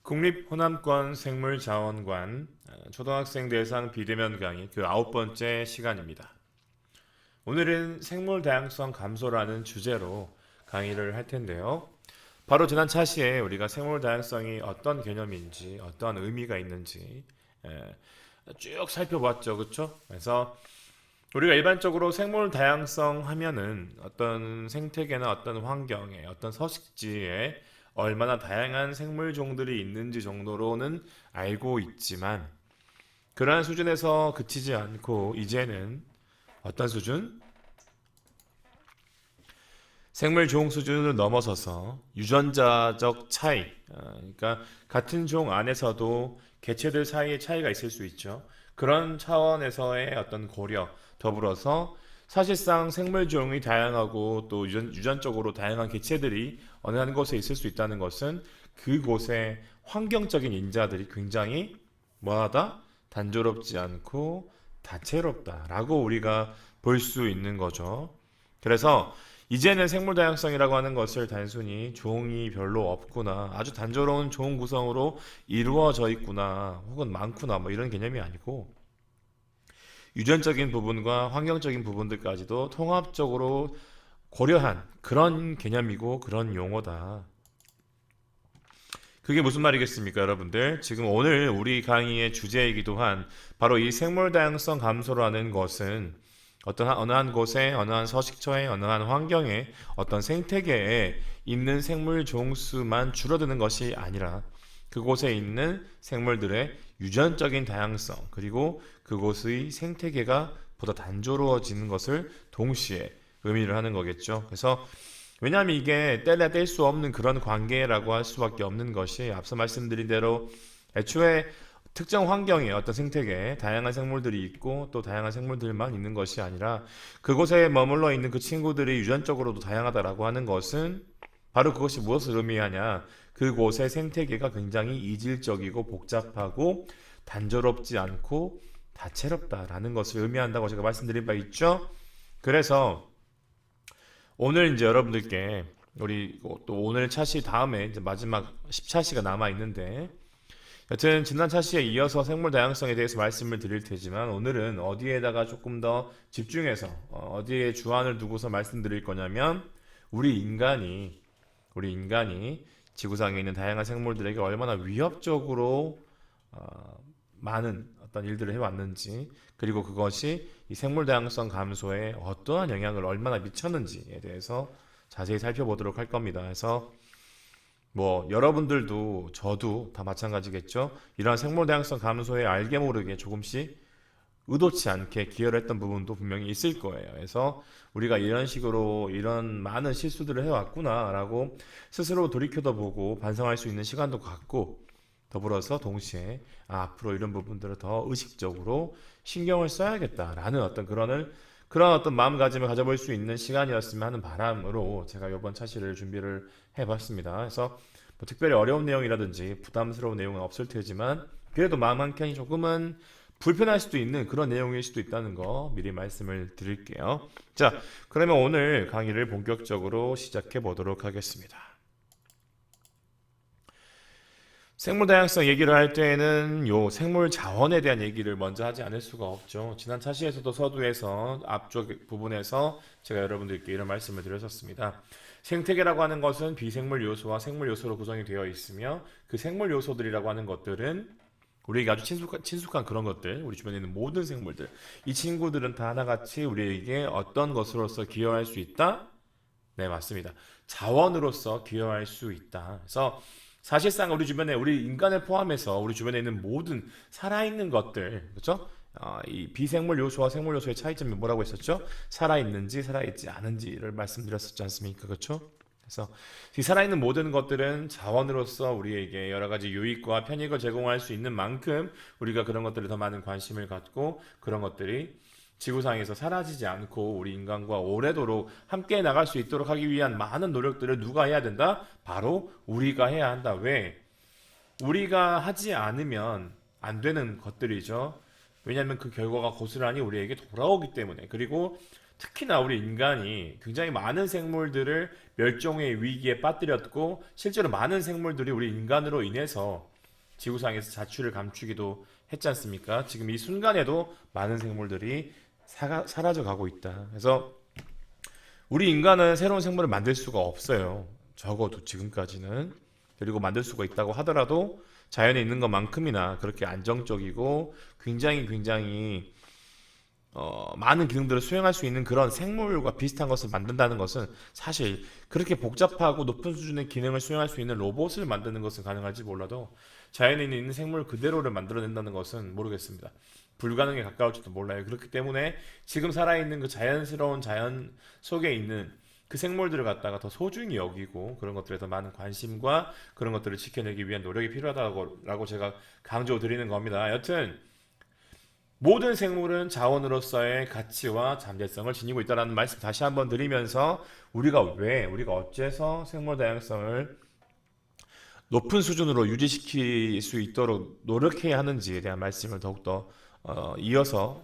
국립호남권 생물자원관 초등학생 대상 비대면 강의 그 9번째 시간입니다. 오늘은 생물 다양성 감소라는 주제로 강의를 할 텐데요. 바로 지난 차시에 우리가 생물 다양성이 어떤 개념인지, 어떤 의미가 있는지 쭉 살펴봤죠, 그렇죠? 그래서 우리가 일반적으로 생물 다양성 하면은 어떤 생태계나 어떤 환경에, 어떤 서식지에 얼마나 다양한 생물 종들이 있는지 정도로는 알고 있지만 그러한 수준에서 그치지 않고 이제는 어떤 수준? 생물 종 수준을 넘어서서 유전자적 차이, 그러니까 같은 종 안에서도 개체들 사이에 차이가 있을 수 있죠. 그런 차원에서의 어떤 고려, 더불어서 사실상 생물 종이 다양하고 또 유전적으로 다양한 개체들이 어느 한 곳에 있을 수 있다는 것은 그곳의 환경적인 인자들이 굉장히 뭐하다? 단조롭지 않고 다채롭다라고 우리가 볼 수 있는 거죠. 그래서 이제는 생물 다양성이라고 하는 것을 단순히 종이 별로 없구나, 아주 단조로운 종 구성으로 이루어져 있구나, 혹은 많구나, 뭐 이런 개념이 아니고 유전적인 부분과 환경적인 부분들까지도 통합적으로 고려한 그런 개념이고 그런 용어다. 그게 무슨 말이겠습니까, 여러분들? 지금 오늘 우리 강의의 주제이기도 한 바로 이 생물 다양성 감소라는 것은 어느 한 곳에, 어느 한 서식처에, 어느 한 환경에, 어떤 생태계에 있는 생물 종수만 줄어드는 것이 아니라 그곳에 있는 생물들의 유전적인 다양성, 그리고 그곳의 생태계가 보다 단조로워지는 것을 동시에 의미를 하는 거겠죠. 그래서 왜냐하면 이게 뗄래야 뗄 수 없는 그런 관계라고 할 수밖에 없는 것이, 앞서 말씀드린 대로 애초에 특정 환경에 어떤 생태계에 다양한 생물들이 있고 또 다양한 생물들만 있는 것이 아니라 그곳에 머물러 있는 그 친구들이 유전적으로도 다양하다라고 하는 것은 바로 그것이 무엇을 의미하냐, 그곳의 생태계가 굉장히 이질적이고 복잡하고 단조롭지 않고 다채롭다라는 것을 의미한다고 제가 말씀드린 바 있죠. 그래서 오늘 이제 여러분들께 우리 또 오늘 차시 다음에 이제 마지막 10차시가 남아 있는데, 여튼 지난 차시에 이어서 생물 다양성에 대해서 말씀을 드릴 테지만 오늘은 어디에다가 조금 더 집중해서 어디에 주안을 두고서 말씀드릴 거냐면 우리 인간이 지구상에 있는 다양한 생물들에게 얼마나 위협적으로 많은 어떤 일들을 해왔는지, 그리고 그것이 이 생물 다양성 감소에 어떠한 영향을 얼마나 미쳤는지에 대해서 자세히 살펴보도록 할 겁니다. 그래서 뭐 여러분들도 저도 다 마찬가지겠죠. 이러한 생물 다양성 감소에 알게 모르게 조금씩 의도치 않게 기여를 했던 부분도 분명히 있을 거예요. 그래서 우리가 이런 식으로 이런 많은 실수들을 해왔구나라고 스스로 돌이켜도 보고 반성할 수 있는 시간도 갖고, 더불어서 동시에 앞으로 이런 부분들을 더 의식적으로 신경을 써야겠다라는 그런 어떤 마음가짐을 가져볼 수 있는 시간이었으면 하는 바람으로 제가 이번 차시를 준비를 해봤습니다. 그래서 뭐 특별히 어려운 내용이라든지 부담스러운 내용은 없을 테지만 그래도 마음 한켠이 조금은 불편할 수도 있는 그런 내용일 수도 있다는 거 미리 말씀을 드릴게요. 자, 그러면 오늘 강의를 본격적으로 시작해 보도록 하겠습니다. 생물 다양성 얘기를 할 때에는 요 생물 자원에 대한 얘기를 먼저 하지 않을 수가 없죠. 지난 차시에서도 서두에서 앞쪽 부분에서 제가 여러분들께 이런 말씀을 드렸었습니다. 생태계라고 하는 것은 비생물 요소와 생물 요소로 구성이 되어 있으며 그 생물 요소들이라고 하는 것들은 우리에게 아주 친숙한 그런 것들, 우리 주변에 있는 모든 생물들, 이 친구들은 다 하나같이 우리에게 어떤 것으로서 기여할 수 있다? 네, 맞습니다. 자원으로서 기여할 수 있다. 그래서 사실상 우리 주변에, 우리 인간을 포함해서 우리 주변에 있는 모든 살아있는 것들, 그렇죠? 이 비생물 요소와 생물 요소의 차이점이 뭐라고 했었죠? 살아있는지 살아있지 않은지를 말씀드렸었지 않습니까? 그렇죠? 그래서 이 살아있는 모든 것들은 자원으로서 우리에게 여러 가지 유익과 편익을 제공할 수 있는 만큼 우리가 그런 것들에 더 많은 관심을 갖고, 그런 것들이 지구상에서 사라지지 않고 우리 인간과 오래도록 함께 나갈 수 있도록 하기 위한 많은 노력들을 누가 해야 된다? 바로 우리가 해야 한다. 왜? 우리가 하지 않으면 안 되는 것들이죠. 왜냐하면 그 결과가 고스란히 우리에게 돌아오기 때문에. 그리고 특히나 우리 인간이 굉장히 많은 생물들을 멸종의 위기에 빠뜨렸고, 실제로 많은 생물들이 우리 인간으로 인해서 지구상에서 자취를 감추기도 했지 않습니까? 지금 이 순간에도 많은 생물들이 사라져 가고 있다. 그래서 우리 인간은 새로운 생물을 만들 수가 없어요. 적어도 지금까지는. 그리고 만들 수가 있다고 하더라도 자연에 있는 것만큼이나 그렇게 안정적이고 굉장히 많은 기능들을 수행할 수 있는 그런 생물과 비슷한 것을 만든다는 것은 사실 그렇게 복잡하고 높은 수준의 기능을 수행할 수 있는 로봇을 만드는 것은 가능할지 몰라도 자연에 있는 생물 그대로를 만들어낸다는 것은 모르겠습니다. 불가능에 가까울지도 몰라요. 그렇기 때문에 지금 살아있는 그 자연스러운 자연 속에 있는 그 생물들을 갖다가 더 소중히 여기고 그런 것들에 더 많은 관심과 그런 것들을 지켜내기 위한 노력이 필요하다고 제가 강조드리는 겁니다. 여튼 모든 생물은 자원으로서의 가치와 잠재성을 지니고 있다는 말씀 다시 한번 드리면서 우리가 어째서 생물 다양성을 높은 수준으로 유지시킬 수 있도록 노력해야 하는지에 대한 말씀을 더욱더 이어서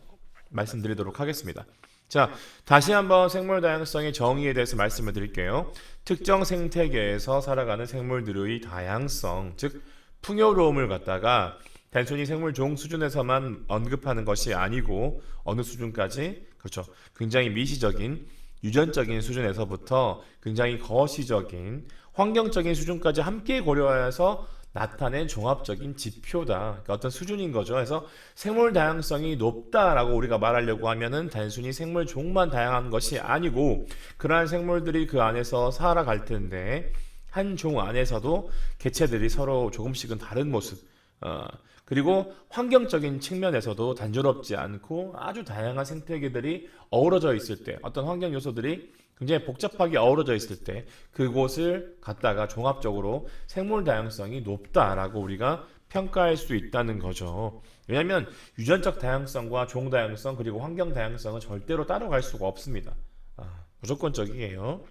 말씀드리도록 하겠습니다. 자, 다시 한번 생물 다양성의 정의에 대해서 말씀을 드릴게요. 특정 생태계에서 살아가는 생물들의 다양성, 즉 풍요로움을 갖다가 단순히 생물종 수준에서만 언급하는 것이 아니고 어느 수준까지, 그렇죠, 굉장히 미시적인 유전적인 수준에서부터 굉장히 거시적인 환경적인 수준까지 함께 고려해서 나타낸 종합적인 지표다. 그러니까 어떤 수준인 거죠. 그래서 생물 다양성이 높다라고 우리가 말하려고 하면은 단순히 생물 종만 다양한 것이 아니고 그러한 생물들이 그 안에서 살아갈 텐데 한 종 안에서도 개체들이 서로 조금씩은 다른 모습, 그리고 환경적인 측면에서도 단조롭지 않고 아주 다양한 생태계들이 어우러져 있을 때 어떤 환경 요소들이 굉장히 복잡하게 어우러져 있을 때 그곳을 갖다가 종합적으로 생물 다양성이 높다라고 우리가 평가할 수 있다는 거죠. 왜냐하면 유전적 다양성과 종 다양성 그리고 환경 다양성은 절대로 따라갈 수가 없습니다. 무조건적이에요.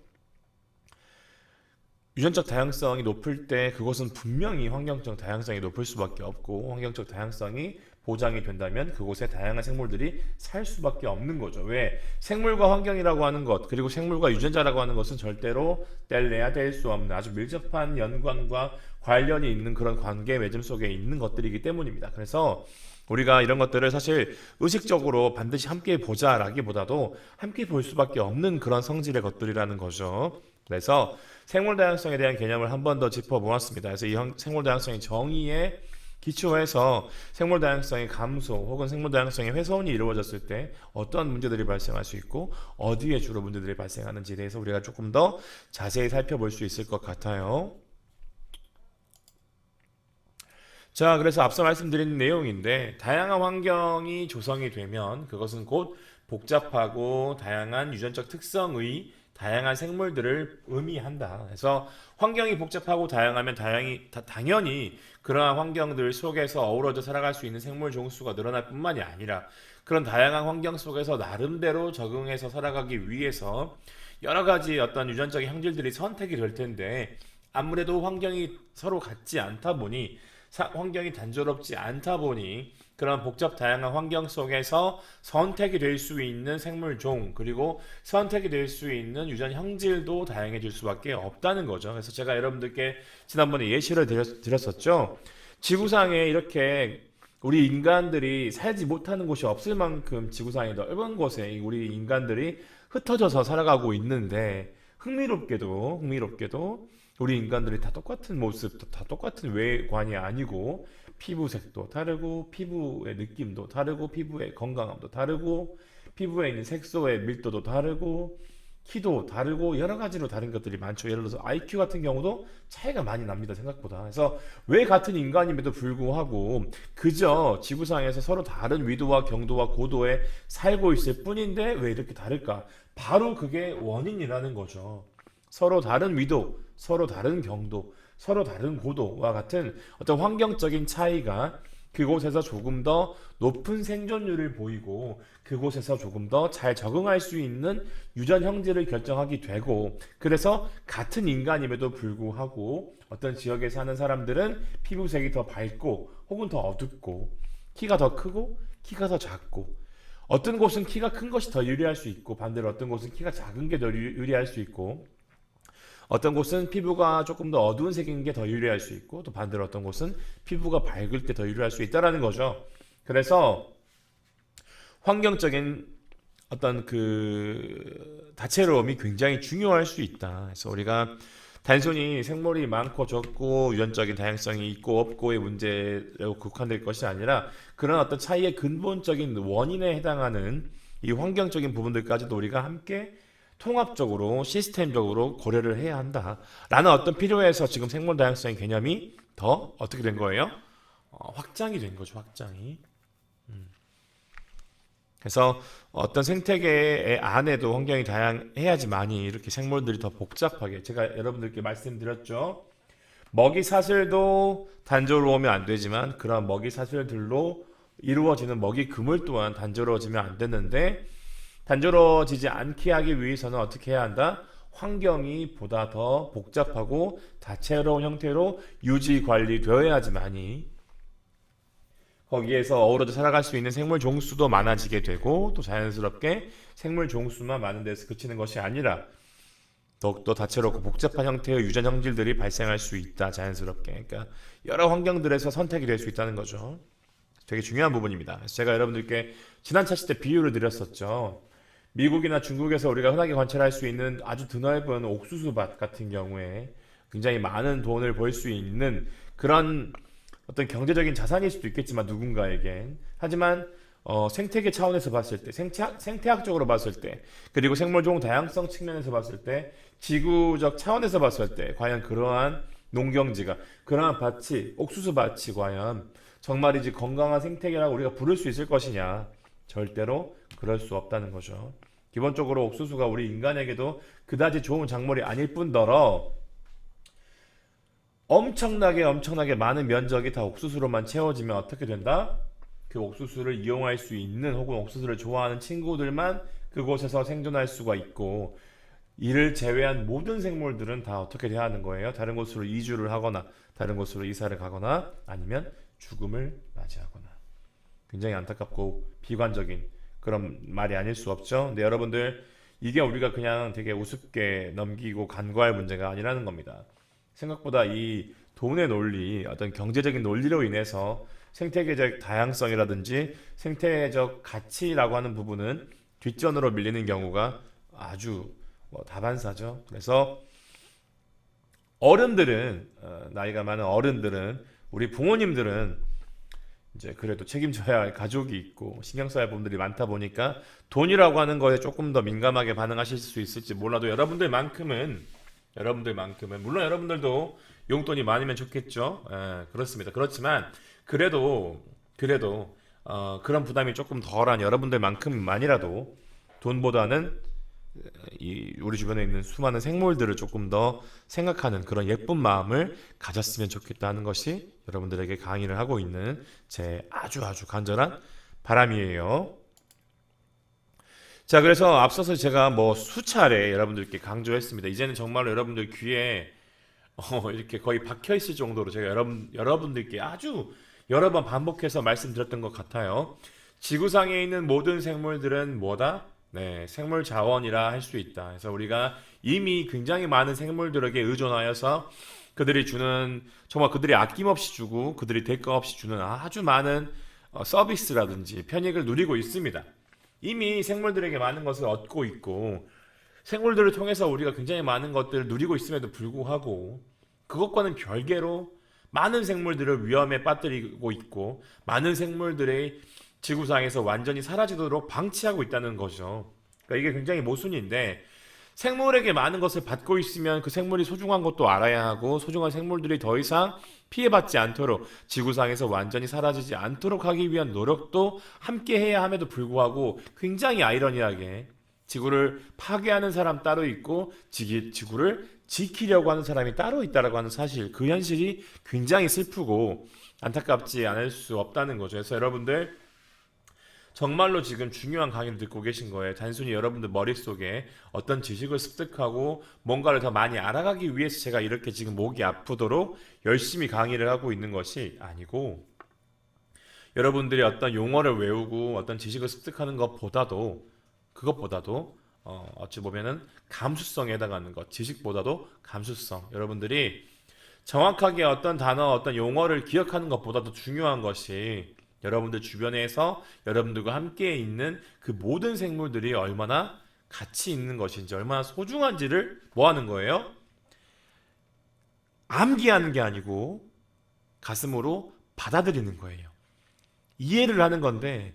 유전적 다양성이 높을 때 그것은 분명히 환경적 다양성이 높을 수밖에 없고 환경적 다양성이 보장이 된다면 그곳에 다양한 생물들이 살 수밖에 없는 거죠. 왜? 생물과 환경이라고 하는 것 그리고 생물과 유전자라고 하는 것은 절대로 뗄래야 뗄 수 없는 아주 밀접한 연관과 관련이 있는 그런 관계 맺음 속에 있는 것들이기 때문입니다. 그래서 우리가 이런 것들을 사실 의식적으로 반드시 함께 보자라기보다도 함께 볼 수밖에 없는 그런 성질의 것들이라는 거죠. 그래서 생물 다양성에 대한 개념을 한 번 더 짚어보았습니다. 그래서 이 생물 다양성의 정의에 기초해서 생물 다양성의 감소 혹은 생물 다양성의 훼손이 이루어졌을 때 어떤 문제들이 발생할 수 있고 어디에 주로 문제들이 발생하는지에 대해서 우리가 조금 더 자세히 살펴볼 수 있을 것 같아요. 자, 그래서 앞서 말씀드린 내용인데 다양한 환경이 조성이 되면 그것은 곧 복잡하고 다양한 유전적 특성의 다양한 생물들을 의미한다. 그래서 환경이 복잡하고 다양하면 당연히 그러한 환경들 속에서 어우러져 살아갈 수 있는 생물 종수가 늘어날 뿐만이 아니라 그런 다양한 환경 속에서 나름대로 적응해서 살아가기 위해서 여러 가지 어떤 유전적인 형질들이 선택이 될 텐데 아무래도 환경이 서로 같지 않다 보니 환경이 단조롭지 않다 보니 그런 복잡 다양한 환경 속에서 선택이 될 수 있는 생물종 그리고 선택이 될 수 있는 유전 형질도 다양해질 수밖에 없다는 거죠. 그래서 제가 여러분들께 지난번에 예시를 드렸었죠. 지구상에 이렇게 우리 인간들이 살지 못하는 곳이 없을 만큼 지구상의 넓은 곳에 우리 인간들이 흩어져서 살아가고 있는데 흥미롭게도 우리 인간들이 다 똑같은 모습, 다 똑같은 외관이 아니고 피부색도 다르고 피부의 느낌도 다르고 피부의 건강함도 다르고 피부에 있는 색소의 밀도도 다르고 키도 다르고 여러 가지로 다른 것들이 많죠. 예를 들어서 IQ 같은 경우도 차이가 많이 납니다. 생각보다. 그래서 왜 같은 인간임에도 불구하고 그저 지구상에서 서로 다른 위도와 경도와 고도에 살고 있을 뿐인데 왜 이렇게 다를까? 바로 그게 원인이라는 거죠. 서로 다른 위도, 서로 다른 경도, 서로 다른 고도와 같은 어떤 환경적인 차이가 그곳에서 조금 더 높은 생존율을 보이고 그곳에서 조금 더 잘 적응할 수 있는 유전 형질을 결정하게 되고 그래서 같은 인간임에도 불구하고 어떤 지역에 사는 사람들은 피부색이 더 밝고 혹은 더 어둡고 키가 더 크고 키가 더 작고 어떤 곳은 키가 큰 것이 더 유리할 수 있고 반대로 어떤 곳은 키가 작은 게 더 유리할 수 있고 어떤 곳은 피부가 조금 더 어두운 색인 게 더 유리할 수 있고 또 반대로 어떤 곳은 피부가 밝을 때 더 유리할 수 있다라는 거죠. 그래서 환경적인 어떤 그 다채로움이 굉장히 중요할 수 있다. 그래서 우리가 단순히 생물이 많고 적고 유전적인 다양성이 있고 없고의 문제로 국한될 것이 아니라 그런 어떤 차이의 근본적인 원인에 해당하는 이 환경적인 부분들까지도 우리가 함께 통합적으로 시스템적으로 고려를 해야 한다라는 어떤 필요에서 지금 생물 다양성의 개념이 더 어떻게 된 거예요? 확장이 된 거죠, 확장이. 그래서 어떤 생태계 안에도 환경이 다양해야지만이 이렇게 생물들이 더 복잡하게 제가 여러분들께 말씀드렸죠. 먹이 사슬도 단조로우면 안 되지만 그런 먹이 사슬들로 이루어지는 먹이 그물 또한 단조로워지면 안 되는데 단조로워지지 않게 하기 위해서는 어떻게 해야 한다? 환경이 보다 더 복잡하고 다채로운 형태로 유지 관리되어야지만이 거기에서 어우러져 살아갈 수 있는 생물 종수도 많아지게 되고 또 자연스럽게 생물 종수만 많은 데서 그치는 것이 아니라 더욱더 다채롭고 복잡한 형태의 유전 형질들이 발생할 수 있다 자연스럽게. 그러니까 여러 환경들에서 선택이 될 수 있다는 거죠. 되게 중요한 부분입니다. 그래서 제가 여러분들께 지난 차시 때 비유를 드렸었죠. 미국이나 중국에서 우리가 흔하게 관찰할 수 있는 아주 드넓은 옥수수밭 같은 경우에 굉장히 많은 돈을 벌 수 있는 그런 어떤 경제적인 자산일 수도 있겠지만 누군가에겐 하지만 생태계 차원에서 봤을 때 생태학적으로 봤을 때 그리고 생물종 다양성 측면에서 봤을 때 지구적 차원에서 봤을 때 과연 그러한 농경지가 그러한 밭이 옥수수 밭이 과연 정말이지 건강한 생태계라고 우리가 부를 수 있을 것이냐 절대로 그럴 수 없다는 거죠. 기본적으로 옥수수가 우리 인간에게도 그다지 좋은 작물이 아닐 뿐더러 엄청나게 많은 면적이 다 옥수수로만 채워지면 어떻게 된다? 그 옥수수를 이용할 수 있는 혹은 옥수수를 좋아하는 친구들만 그곳에서 생존할 수가 있고 이를 제외한 모든 생물들은 다 어떻게 돼야 하는 거예요? 다른 곳으로 이주를 하거나 다른 곳으로 이사를 가거나 아니면 죽음을 맞이하거나 굉장히 안타깝고 비관적인 그런 말이 아닐 수 없죠. 근데 여러분들 이게 우리가 그냥 되게 우습게 넘기고 간과할 문제가 아니라는 겁니다. 생각보다 이 돈의 논리, 어떤 경제적인 논리로 인해서 생태계적 다양성이라든지 생태적 가치라고 하는 부분은 뒷전으로 밀리는 경우가 아주 다반사죠. 그래서 어른들은 나이가 많은 어른들은 우리 부모님들은 이제 그래도 책임져야 할 가족이 있고 신경 써야 할 부분들이 많다 보니까 돈이라고 하는 거에 조금 더 민감하게 반응하실 수 있을지 몰라도 여러분들만큼은 물론 여러분들도 용돈이 많으면 좋겠죠. 그렇습니다. 그렇지만 그래도 그런 부담이 조금 덜한 여러분들만큼만이라도 돈보다는 우리 주변에 있는 수많은 생물들을 조금 더 생각하는 그런 예쁜 마음을 가졌으면 좋겠다는 것이 여러분들에게 강의를 하고 있는 제 아주 간절한 바람이에요. 자, 그래서 앞서서 제가 수차례 여러분들께 강조했습니다. 이제는 정말로 여러분들 귀에 이렇게 거의 박혀 있을 정도로 제가 여러분들께 아주 여러 번 반복해서 말씀드렸던 것 같아요. 지구상에 있는 모든 생물들은 뭐다? 네, 생물 자원이라 할 수 있다. 그래서 우리가 이미 굉장히 많은 생물들에게 의존하여서 정말 그들이 아낌없이 주고 그들이 대가 없이 주는 아주 많은 서비스라든지 편익을 누리고 있습니다. 이미 생물들에게 많은 것을 얻고 있고 생물들을 통해서 우리가 굉장히 많은 것들을 누리고 있음에도 불구하고 그것과는 별개로 많은 생물들을 위험에 빠뜨리고 있고 많은 생물들의 지구상에서 완전히 사라지도록 방치하고 있다는 거죠. 그러니까 이게 굉장히 모순인데 생물에게 많은 것을 받고 있으면 그 생물이 소중한 것도 알아야 하고 소중한 생물들이 더 이상 피해받지 않도록 지구상에서 완전히 사라지지 않도록 하기 위한 노력도 함께 해야 함에도 불구하고 굉장히 아이러니하게 지구를 파괴하는 사람 따로 있고 지구를 지키려고 하는 사람이 따로 있다라고 하는 사실 그 현실이 굉장히 슬프고 안타깝지 않을 수 없다는 거죠. 그래서 여러분들 정말로 지금 중요한 강의를 듣고 계신 거예요. 단순히 여러분들 머릿속에 어떤 지식을 습득하고 뭔가를 더 많이 알아가기 위해서 제가 이렇게 지금 목이 아프도록 열심히 강의를 하고 있는 것이 아니고 여러분들이 어떤 용어를 외우고 어떤 지식을 습득하는 그것보다도 어찌 보면은 감수성에 해당하는 것, 지식보다도 감수성. 여러분들이 정확하게 어떤 단어, 어떤 용어를 기억하는 것보다도 중요한 것이 여러분들 주변에서 여러분들과 함께 있는 그 모든 생물들이 얼마나 가치 있는 것인지, 얼마나 소중한지를 뭐 하는 거예요? 암기하는 게 아니고 가슴으로 받아들이는 거예요. 이해를 하는 건데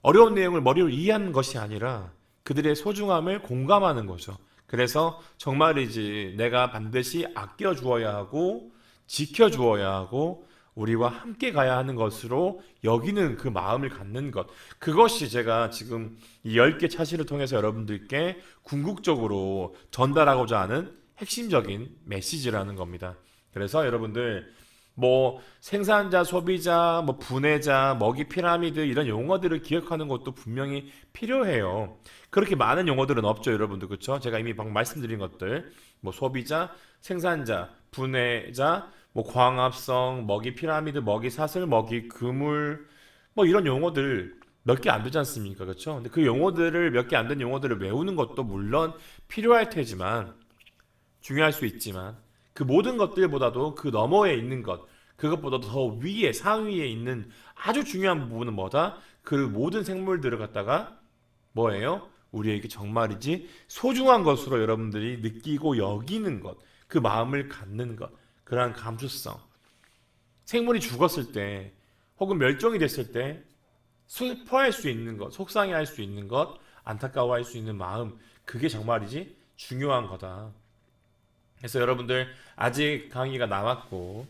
어려운 내용을 머리로 이해하는 것이 아니라 그들의 소중함을 공감하는 거죠. 그래서 정말이지 내가 반드시 아껴 주어야 하고 지켜 주어야 하고 우리와 함께 가야 하는 것으로 여기는 그 마음을 갖는 것. 그것이 제가 지금 이 10개 차시를 통해서 여러분들께 궁극적으로 전달하고자 하는 핵심적인 메시지라는 겁니다. 그래서 여러분들 뭐 생산자, 소비자, 뭐 분해자, 먹이 피라미드 이런 용어들을 기억하는 것도 분명히 필요해요. 그렇게 많은 용어들은 없죠, 여러분들. 그렇죠? 제가 이미 방금 말씀드린 것들 뭐 소비자, 생산자, 분해자, 뭐 광합성, 먹이 피라미드, 먹이 사슬, 먹이 그물 뭐 이런 용어들 몇 개 안 되지 않습니까? 그렇죠? 근데 그 용어들을 몇 개 안 된 용어들을 외우는 것도 물론 필요할 테지만 중요할 수 있지만 그 모든 것들보다도 그 너머에 있는 것, 그것보다도 더 위에 상위에 있는 아주 중요한 부분은 뭐다? 그 모든 생물들을 갖다가 뭐예요? 우리에게 정말이지 소중한 것으로 여러분들이 느끼고 여기는 것, 그 마음을 갖는 것, 그러한 감수성. 생물이 죽었을 때 혹은 멸종이 됐을 때 슬퍼할 수 있는 것, 속상해할 수 있는 것, 안타까워할 수 있는 마음, 그게 정말이지 중요한 거다. 그래서 여러분들 아직 강의가 남았고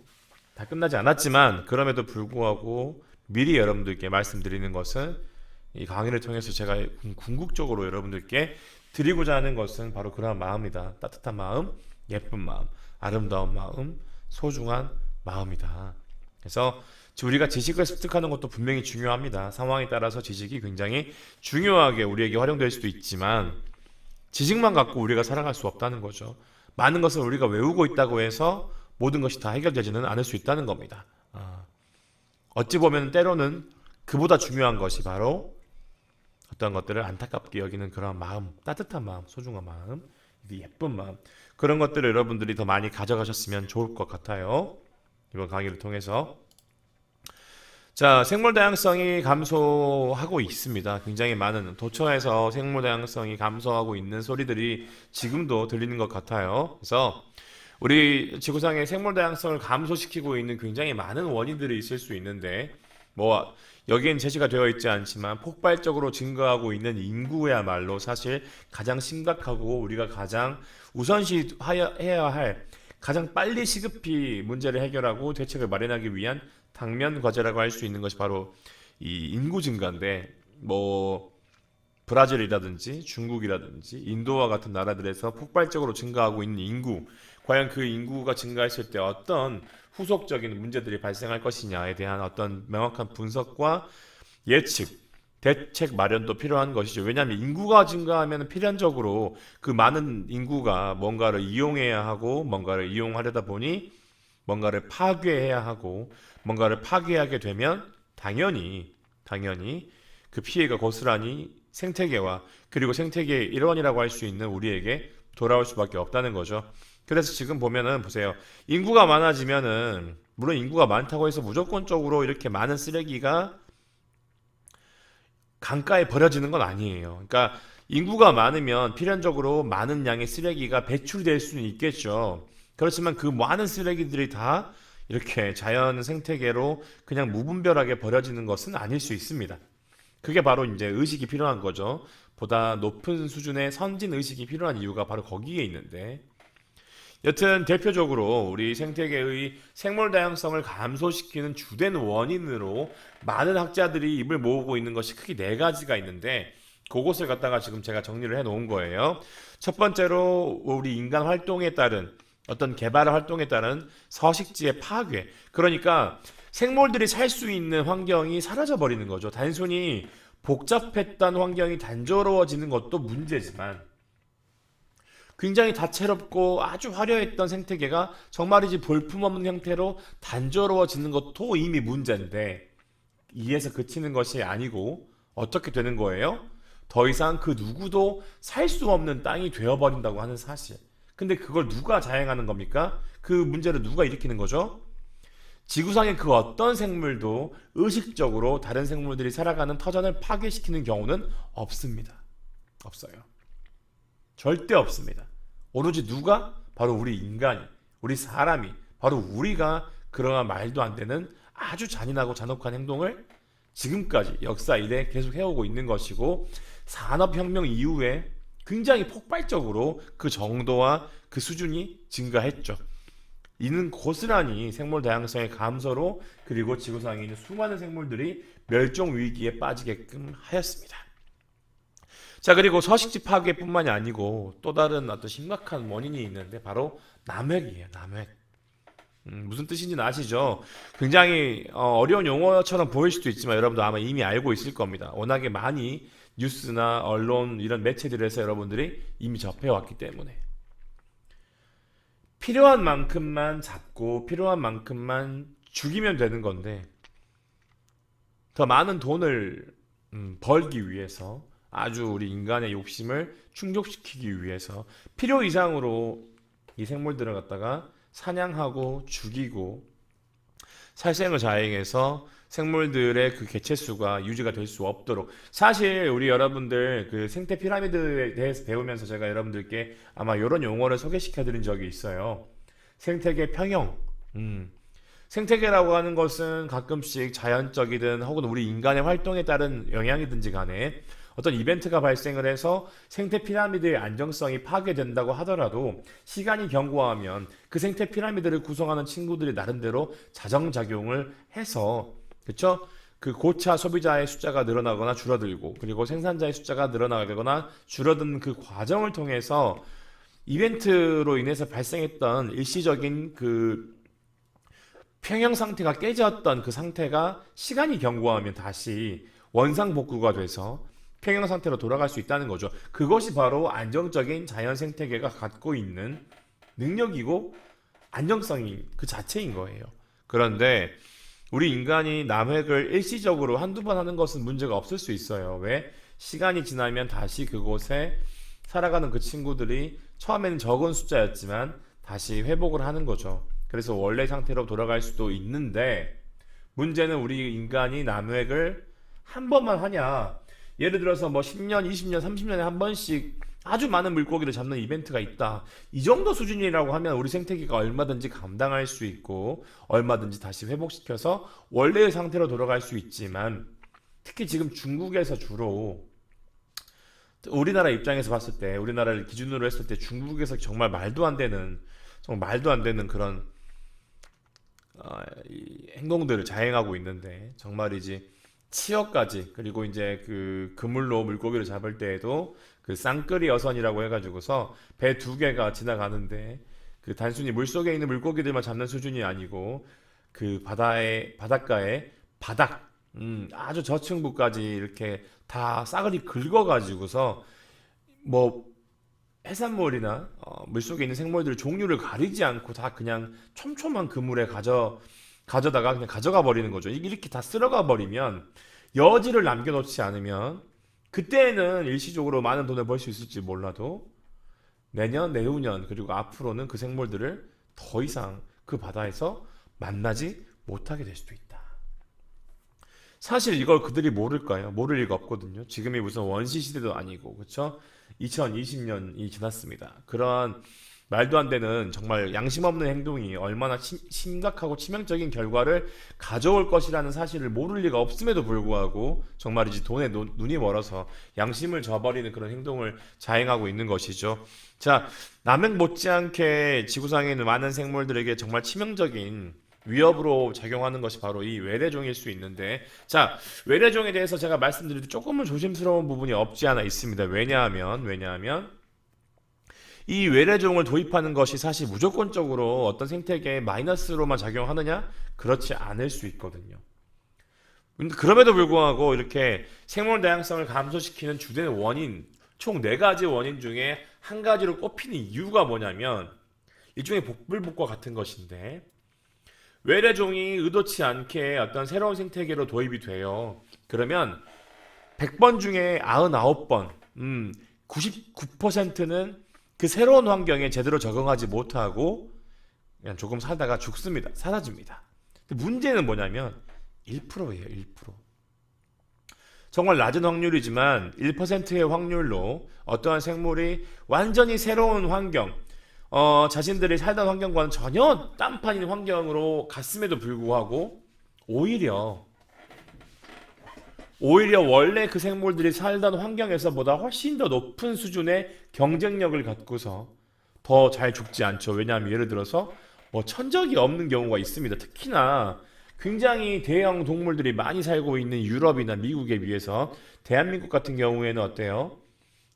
다 끝나지 않았지만 그럼에도 불구하고 미리 여러분들께 말씀드리는 것은 이 강의를 통해서 제가 궁극적으로 여러분들께 드리고자 하는 것은 바로 그러한 마음이다. 따뜻한 마음, 예쁜 마음, 아름다운 마음, 소중한 마음이다. 그래서 우리가 지식을 습득하는 것도 분명히 중요합니다. 상황에 따라서 지식이 굉장히 중요하게 우리에게 활용될 수도 있지만 지식만 갖고 우리가 살아갈 수 없다는 거죠. 많은 것을 우리가 외우고 있다고 해서 모든 것이 다 해결되지는 않을 수 있다는 겁니다. 어찌 보면 때로는 그보다 중요한 것이 바로 어떤 것들을 안타깝게 여기는 그런 마음, 따뜻한 마음, 소중한 마음, 예쁜 마음, 그런 것들을 여러분들이 더 많이 가져가셨으면 좋을 것 같아요. 이번 강의를 통해서. 자, 생물 다양성이 감소하고 있습니다. 굉장히 많은 도처에서 생물 다양성이 감소하고 있는 소리들이 지금도 들리는 것 같아요. 그래서 우리 지구상의 생물 다양성을 감소시키고 있는 굉장히 많은 원인들이 있을 수 있는데 뭐 여기엔 제시가 되어 있지 않지만 폭발적으로 증가하고 있는 인구야말로 사실 가장 심각하고 우리가 가장 우선시해야 할 가장 빨리 시급히 문제를 해결하고 대책을 마련하기 위한 당면 과제라고 할 수 있는 것이 바로 이 인구 증가인데 뭐 브라질이라든지 중국이라든지 인도와 같은 나라들에서 폭발적으로 증가하고 있는 인구, 과연 그 인구가 증가했을 때 어떤 후속적인 문제들이 발생할 것이냐에 대한 어떤 명확한 분석과 예측, 대책 마련도 필요한 것이죠. 왜냐하면 인구가 증가하면 필연적으로 그 많은 인구가 뭔가를 이용해야 하고 뭔가를 이용하려다 보니 뭔가를 파괴해야 하고 뭔가를 파괴하게 되면 당연히 그 피해가 고스란히 생태계와 그리고 생태계의 일원이라고 할 수 있는 우리에게 돌아올 수밖에 없다는 거죠. 그래서 지금 보면은 보세요. 인구가 많아지면은 물론 인구가 많다고 해서 무조건적으로 이렇게 많은 쓰레기가 강가에 버려지는 건 아니에요. 그러니까 인구가 많으면 필연적으로 많은 양의 쓰레기가 배출될 수는 있겠죠. 그렇지만 그 많은 쓰레기들이 다 이렇게 자연 생태계로 그냥 무분별하게 버려지는 것은 아닐 수 있습니다. 그게 바로 이제 의식이 필요한 거죠. 보다 높은 수준의 선진 의식이 필요한 이유가 바로 거기에 있는데 여튼 대표적으로 우리 생태계의 생물 다양성을 감소시키는 주된 원인으로 많은 학자들이 입을 모으고 있는 것이 크게 네 가지가 있는데 그것을 갖다가 지금 제가 정리를 해 놓은 거예요. 첫 번째로 우리 인간 활동에 따른 어떤 개발 활동에 따른 서식지의 파괴. 그러니까 생물들이 살 수 있는 환경이 사라져 버리는 거죠. 단순히 복잡했던 환경이 단조로워지는 것도 문제지만 굉장히 다채롭고 아주 화려했던 생태계가 정말이지 볼품없는 형태로 단조로워지는 것도 이미 문제인데 이에서 그치는 것이 아니고 어떻게 되는 거예요? 더 이상 그 누구도 살 수 없는 땅이 되어버린다고 하는 사실. 근데 그걸 누가 자행하는 겁니까? 그 문제를 누가 일으키는 거죠? 지구상의 그 어떤 생물도 의식적으로 다른 생물들이 살아가는 터전을 파괴시키는 경우는 없습니다. 없어요. 절대 없습니다. 오로지 누가? 바로 우리 인간이, 우리 사람이, 바로 우리가 그러한 말도 안 되는 아주 잔인하고 잔혹한 행동을 지금까지 역사 이래 계속 해오고 있는 것이고, 산업혁명 이후에 굉장히 폭발적으로 그 정도와 그 수준이 증가했죠. 이는 고스란히 생물 다양성의 감소로, 그리고 지구상에 있는 수많은 생물들이 멸종 위기에 빠지게끔 하였습니다. 자, 그리고 서식지 파괴뿐만이 아니고 또 다른 어떤 심각한 원인이 있는데 바로 남획이에요. 남획. 무슨 뜻인지는 아시죠? 굉장히 어려운 용어처럼 보일 수도 있지만 여러분도 아마 이미 알고 있을 겁니다. 워낙에 많이 뉴스나 언론 이런 매체들에서 여러분들이 이미 접해왔기 때문에. 필요한 만큼만 잡고 필요한 만큼만 죽이면 되는 건데, 더 많은 돈을 벌기 위해서, 아주 우리 인간의 욕심을 충족시키기 위해서 필요 이상으로 이 생물들을 갖다가 사냥하고 죽이고 살생을 자행해서 생물들의 그 개체수가 유지가 될 수 없도록. 사실 우리 여러분들 그 생태 피라미드에 대해서 배우면서 제가 여러분들께 아마 이런 용어를 소개시켜 드린 적이 있어요. 생태계 평형. 생태계라고 하는 것은 가끔씩 자연적이든 혹은 우리 인간의 활동에 따른 영향이든지 간에 어떤 이벤트가 발생을 해서 생태 피라미드의 안정성이 파괴된다고 하더라도 시간이 경과하면 그 생태 피라미드를 구성하는 친구들이 나름대로 자정작용을 해서, 그쵸? 그 고차 소비자의 숫자가 늘어나거나 줄어들고, 그리고 생산자의 숫자가 늘어나거나 줄어드는 그 과정을 통해서 이벤트로 인해서 발생했던 일시적인 그 평형 상태가 깨졌던 그 상태가 시간이 경과하면 다시 원상복구가 돼서 평형 상태로 돌아갈 수 있다는 거죠. 그것이 바로 안정적인 자연 생태계가 갖고 있는 능력이고 안정성이 그 자체인 거예요. 그런데 우리 인간이 남획을 일시적으로 한두 번 하는 것은 문제가 없을 수 있어요. 왜? 시간이 지나면 다시 그곳에 살아가는 그 친구들이 처음에는 적은 숫자였지만 다시 회복을 하는 거죠. 그래서 원래 상태로 돌아갈 수도 있는데, 문제는 우리 인간이 남획을 한 번만 하냐. 예를 들어서 뭐 10년, 20년, 30년에 한 번씩 아주 많은 물고기를 잡는 이벤트가 있다. 이 정도 수준이라고 하면 우리 생태계가 얼마든지 감당할 수 있고 얼마든지 다시 회복시켜서 원래의 상태로 돌아갈 수 있지만, 특히 지금 중국에서 주로, 우리나라 입장에서 봤을 때, 우리나라를 기준으로 했을 때 중국에서 정말 말도 안 되는, 정말 말도 안 되는 그런 이 행동들을 자행하고 있는데, 정말이지 치어까지, 그리고 이제 그 그물로 물고기를 잡을 때에도 그 쌍끌이 어선이라고 해가지고서 배 두 개가 지나가는데 그 단순히 물속에 있는 물고기들만 잡는 수준이 아니고 그 바닷가에 바닥, 아주 저층부까지 이렇게 다 싸그리 긁어가지고서 뭐 해산물이나 물속에 있는 생물들 종류를 가리지 않고 다 그냥 촘촘한 그물에 가져다가 그냥 가져가 버리는 거죠. 이렇게 다 쓸어가 버리면, 여지를 남겨놓지 않으면, 그때는 일시적으로 많은 돈을 벌 수 있을지 몰라도 내년, 내후년, 그리고 앞으로는 그 생물들을 더 이상 그 바다에서 만나지 못하게 될 수도 있다. 사실 이걸 그들이 모를까요? 모를 리가 없거든요. 지금이 무슨 원시 시대도 아니고, 그렇죠? 2020년이 지났습니다. 그런 말도 안 되는 정말 양심 없는 행동이 얼마나 심각하고 치명적인 결과를 가져올 것이라는 사실을 모를 리가 없음에도 불구하고 정말이지 돈에 눈이 멀어서 양심을 저버리는 그런 행동을 자행하고 있는 것이죠. 자, 남행 못지않게 지구상에 있는 많은 생물들에게 정말 치명적인 위협으로 작용하는 것이 바로 이 외래종일 수 있는데, 자, 외래종에 대해서 제가 말씀드릴 때 조금은 조심스러운 부분이 없지 않아 있습니다. 왜냐하면 이 외래종을 도입하는 것이 사실 무조건적으로 어떤 생태계에 마이너스로만 작용하느냐? 그렇지 않을 수 있거든요. 근데 그럼에도 불구하고 이렇게 생물 다양성을 감소시키는 주된 원인, 총 4가지 원인 중에 한 가지로 꼽히는 이유가 뭐냐면 일종의 복불복과 같은 것인데, 외래종이 의도치 않게 어떤 새로운 생태계로 도입이 돼요. 그러면 100번 중에 99번, 99%는 그 새로운 환경에 제대로 적응하지 못하고 그냥 조금 살다가 죽습니다. 사라집니다. 근데 문제는 뭐냐면 1%예요, 1%. 정말 낮은 확률이지만 1%의 확률로 어떠한 생물이 완전히 새로운 환경, 자신들이 살던 환경과는 전혀 딴판인 환경으로 갔음에도 불구하고 오히려 원래 그 생물들이 살던 환경에서보다 훨씬 더 높은 수준의 경쟁력을 갖고서 더 잘 죽지 않죠. 왜냐하면 예를 들어서 뭐 천적이 없는 경우가 있습니다. 특히나 굉장히 대형 동물들이 많이 살고 있는 유럽이나 미국에 비해서 대한민국 같은 경우에는 어때요?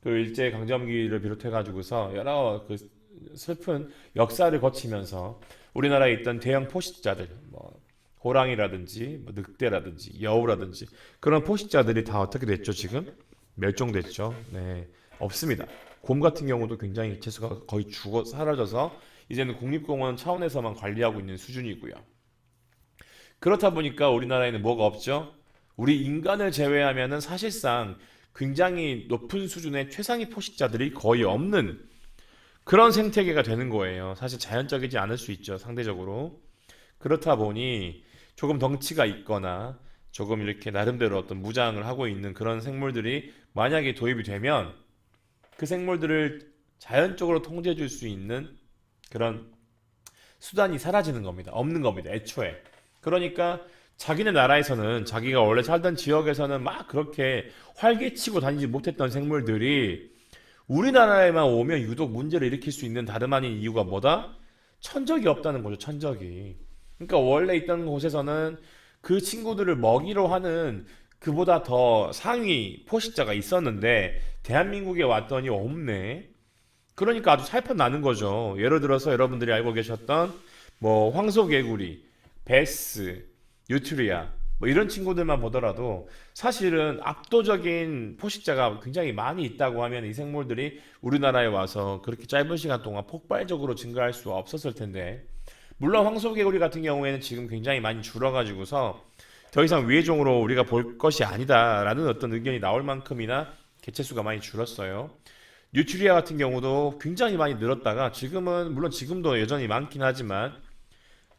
그 일제 강점기를 비롯해 가지고서 여러 그 슬픈 역사를 거치면서 우리나라에 있던 대형 포식자들, 뭐 호랑이라든지 뭐 늑대라든지 여우라든지 그런 포식자들이 다 어떻게 됐죠? 지금 멸종됐죠. 네, 없습니다. 곰 같은 경우도 굉장히 개체수가 거의 죽어 사라져서 이제는 국립공원 차원에서만 관리하고 있는 수준이고요. 그렇다 보니까 우리나라에는 뭐가 없죠? 우리 인간을 제외하면은 사실상 굉장히 높은 수준의 최상위 포식자들이 거의 없는 그런 생태계가 되는 거예요. 사실 자연적이지 않을 수 있죠, 상대적으로. 그렇다 보니 조금 덩치가 있거나 조금 이렇게 나름대로 어떤 무장을 하고 있는 그런 생물들이 만약에 도입이 되면 그 생물들을 자연적으로 통제해 줄 수 있는 그런 수단이 사라지는 겁니다. 없는 겁니다. 애초에. 그러니까 자기네 나라에서는 자기가 원래 살던 지역에서는 막 그렇게 활개치고 다니지 못했던 생물들이 우리나라에만 오면 유독 문제를 일으킬 수 있는 다름 아닌 이유가 뭐다? 천적이 없다는 거죠, 천적이. 그러니까 원래 있던 곳에서는 그 친구들을 먹이로 하는 그보다 더 상위 포식자가 있었는데 대한민국에 왔더니 없네. 그러니까 아주 살판 나는 거죠. 예를 들어서 여러분들이 알고 계셨던 뭐 황소개구리, 베스, 뉴트리아 뭐 이런 친구들만 보더라도 사실은 압도적인 포식자가 굉장히 많이 있다고 하면 이 생물들이 우리나라에 와서 그렇게 짧은 시간 동안 폭발적으로 증가할 수 없었을 텐데 물론 황소개구리 같은 경우에는 지금 굉장히 많이 줄어가지고서 더 이상 위해종으로 우리가 볼 것이 아니다라는 어떤 의견이 나올 만큼이나 개체수가 많이 줄었어요. 뉴트리아 같은 경우도 굉장히 많이 늘었다가 지금은 물론 지금도 여전히 많긴 하지만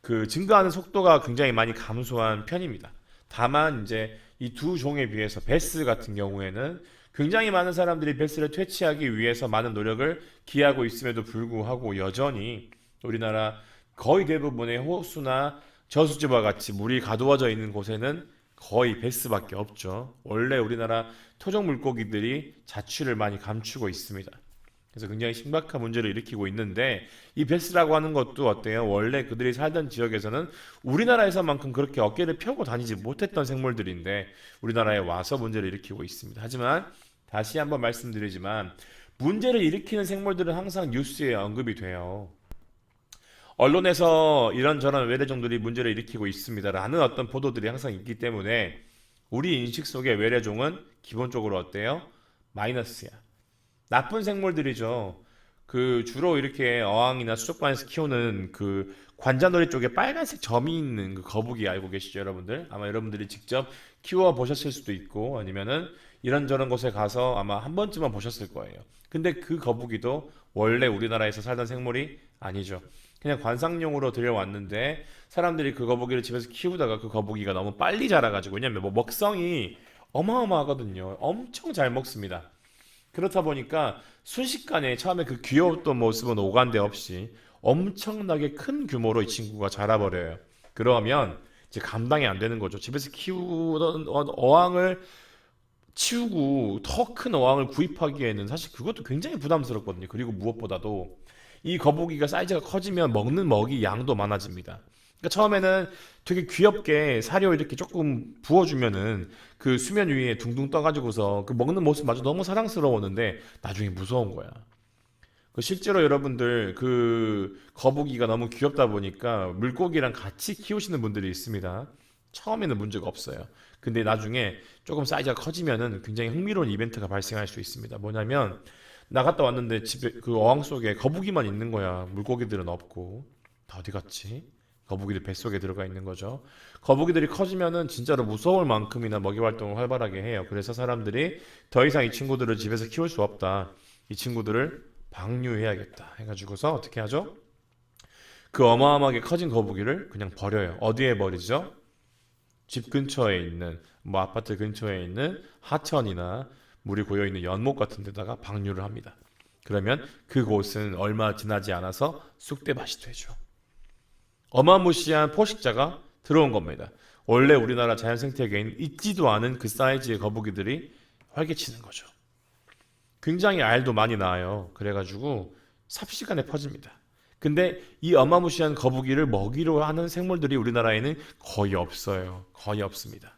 그 증가하는 속도가 굉장히 많이 감소한 편입니다. 다만 이제 이 두 종에 비해서 베스 같은 경우에는 굉장히 많은 사람들이 베스를 퇴치하기 위해서 많은 노력을 기하고 있음에도 불구하고 여전히 우리나라 거의 대부분의 호수나 저수지와 같이 물이 가두어져 있는 곳에는 거의 베스밖에 없죠. 원래 우리나라 토종 물고기들이 자취를 많이 감추고 있습니다. 그래서 굉장히 심각한 문제를 일으키고 있는데 이 베스라고 하는 것도 어때요? 원래 그들이 살던 지역에서는 우리나라에서만큼 그렇게 어깨를 펴고 다니지 못했던 생물들인데 우리나라에 와서 문제를 일으키고 있습니다. 하지만 다시 한번 말씀드리지만 문제를 일으키는 생물들은 항상 뉴스에 언급이 돼요. 언론에서 이런저런 외래종들이 문제를 일으키고 있습니다라는 어떤 보도들이 항상 있기 때문에 우리 인식 속의 외래종은 기본적으로 어때요? 마이너스야. 나쁜 생물들이죠. 그 주로 이렇게 어항이나 수족관에서 키우는 그 관자놀이 쪽에 빨간색 점이 있는 그 거북이 알고 계시죠, 여러분들? 아마 여러분들이 직접 키워 보셨을 수도 있고 아니면은 이런저런 곳에 가서 아마 한 번쯤은 보셨을 거예요. 근데 그 거북이도 원래 우리나라에서 살던 생물이 아니죠. 그냥 관상용으로 들여왔는데 사람들이 그 거북이를 집에서 키우다가 그 거북이가 너무 빨리 자라가지고 왜냐면 뭐 먹성이 어마어마하거든요. 엄청 잘 먹습니다. 그렇다 보니까 순식간에 처음에 그 귀여웠던 모습은 오간데 없이 엄청나게 큰 규모로 이 친구가 자라버려요. 그러면 이제 감당이 안 되는 거죠. 집에서 키우던 어항을 치우고 더 큰 어항을 구입하기에는 사실 그것도 굉장히 부담스럽거든요. 그리고 무엇보다도 이 거북이가 사이즈가 커지면 먹는 먹이 양도 많아집니다. 그러니까 처음에는 되게 귀엽게 사료 이렇게 조금 부어주면은 그 수면 위에 둥둥 떠가지고서 그 먹는 모습마저 너무 사랑스러웠는데 나중에 무서운 거야. 그 실제로 여러분들 그 거북이가 너무 귀엽다 보니까 물고기랑 같이 키우시는 분들이 있습니다. 처음에는 문제가 없어요. 근데 나중에 조금 사이즈가 커지면은 굉장히 흥미로운 이벤트가 발생할 수 있습니다. 뭐냐면 나갔다 왔는데 집에 그 어항 속에 거북이만 있는 거야. 물고기들은 없고. 다 어디 갔지? 거북이들 뱃속에 들어가 있는 거죠. 거북이들이 커지면은 진짜로 무서울 만큼이나 먹이 활동을 활발하게 해요. 그래서 사람들이 더 이상 이 친구들을 집에서 키울 수 없다. 이 친구들을 방류해야겠다 해가지고서 어떻게 하죠? 그 어마어마하게 커진 거북이를 그냥 버려요. 어디에 버리죠? 집 근처에 있는 뭐 아파트 근처에 있는 하천이나 물이 고여 있는 연못 같은 데다가 방류를 합니다. 그러면 그곳은 얼마 지나지 않아서 쑥대밭이 되죠. 어마무시한 포식자가 들어온 겁니다. 원래 우리나라 자연 생태계에는 있지도 않은 그 사이즈의 거북이들이 활개치는 거죠. 굉장히 알도 많이 낳아요. 그래가지고 삽시간에 퍼집니다. 근데 이 어마무시한 거북이를 먹이로 하는 생물들이 우리나라에는 거의 없어요. 거의 없습니다.